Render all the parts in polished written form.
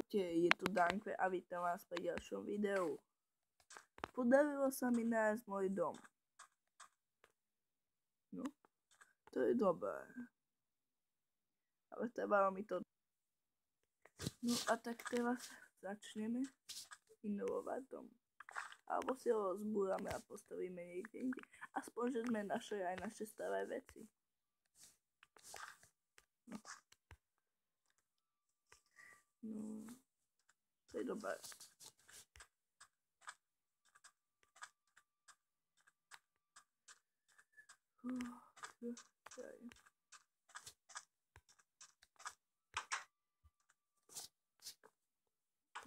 Čaute, je tu Danke a vítam vás pri ďalšom videu. Podarilo sa mi nájsť môj dom. No, to je dobré. Ale trvalo mi to. No a tak teraz začneme inovovať dom. Alebo si ho zbúrame a postavíme niekde inde. Aspoň, že sme našli aj naše staré veci. No, to je dobré.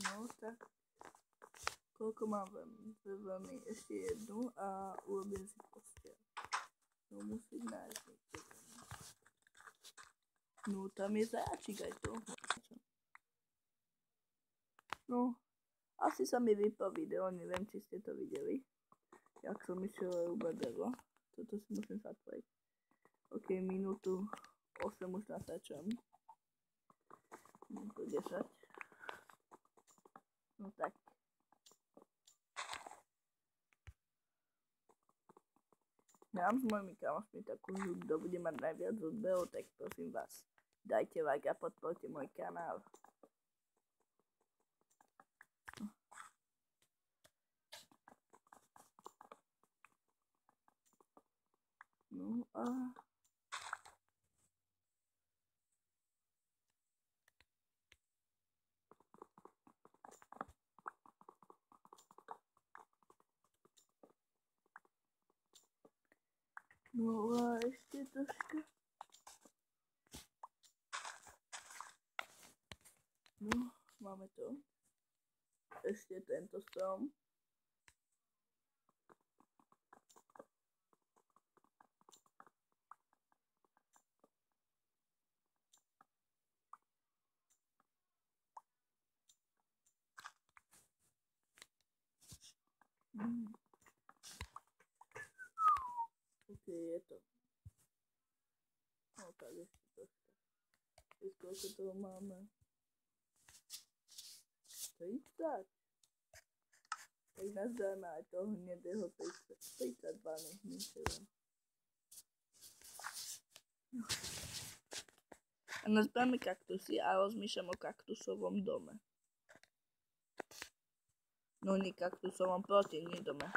No tak, koľko mám veľmi ešte jednu a urobím si posteľ. No musím nájsť niekde. No tam je zajačík aj to. No, asi sa mi vypal video, neviem či ste to videli. Jak som išiel ubadelo. Toto si musím zatvoriť. Ok, minútu 8 už natáčam. Minútu 10. No tak. Mám s mojimi kamošmi takú hru, kto bude mať najviac odberov, tak prosím vás, dajte like a podporte môj kanál. No a... No a ešte troška. No, máme to. Ešte tento strom. Ok, je to. No tak ešte troška. Koľko toho máme? 30. Tak nazdáme aj toho hnedého 32 nechničeho. A nazbáme kaktusy a rozmýšľam o kaktusovom dome. No nie kaktusovom proti, nie dome.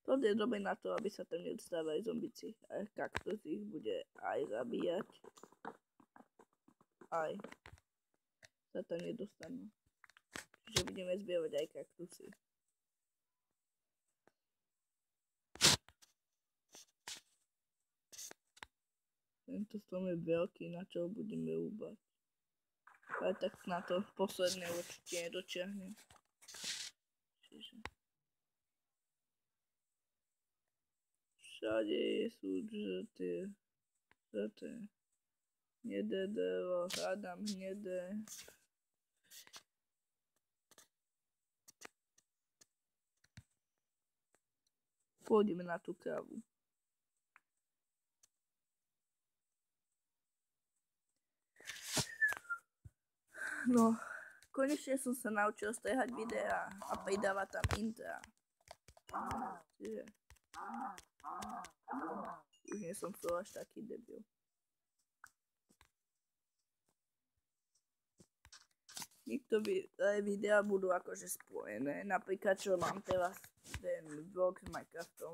Plot je dobrý na to, aby sa tam nedostávali zombici. A kaktus ich bude aj zabíjať. Aj sa tam nedostanú. Čiže budeme zbierať aj kaktusy. Tento strom je veľký, na čo ho budeme rúbať. Ale tak na to posledné určite nedočiahnem. Čiže... Všade sú žlté. Hnedé drevo, hľadám hnedé. Pôjdeme na tú kávu. No, konečne som sa naučil strihať videá a pridávať tam intra. Čiže... Už nie som to až taký debil. Niektoré videá budú akože spojené. Napríklad čo mám teraz ten vlog s Minecraftom.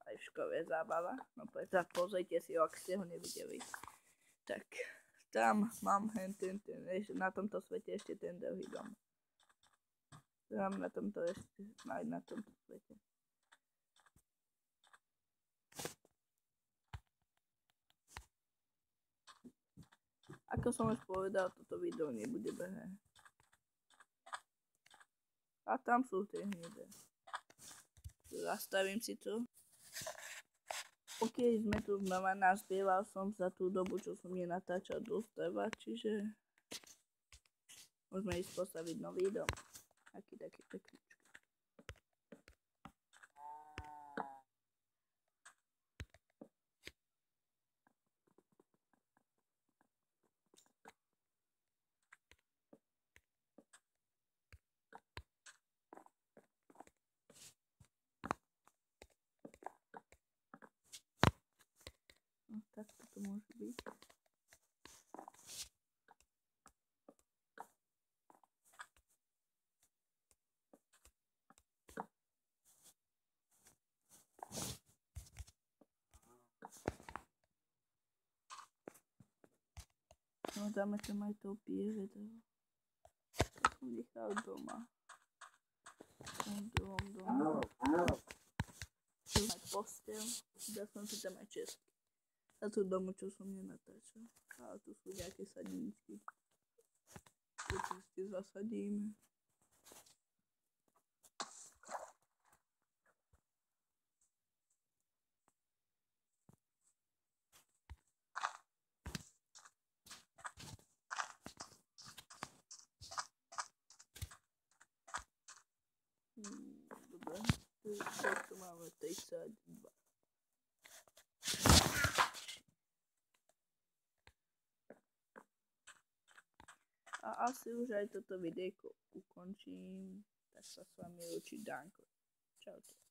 Aj v škole je zábava. No preto pozrite si ho, ak ste ho nevideli. Tak tam mám na tomto svete ešte ten druhý dom. Mám na tomto ešte, aj na tomto svete. Ako som už povedal, toto video nebude behé. A tam sú tie hnedé. Zastavím si to. Ok, sme tu znova, nazbieral som za tú dobu, čo som nenatáčal dosť treba, čiže môžeme ísť postaviť nový dom. Taký pekný. No dáme tam aj to vedro. To som nechal doma. V druhom domu. Tu mať postel. Dal som si tam aj česky. A tu domu, čo som nenatáčal. A tu sú nejaké sadiničky. Tu čistě zasadíme. Dobre, tu máme 32. A asi už aj toto videjko ukončím. Tak sa s vami učí Danko. Čaute.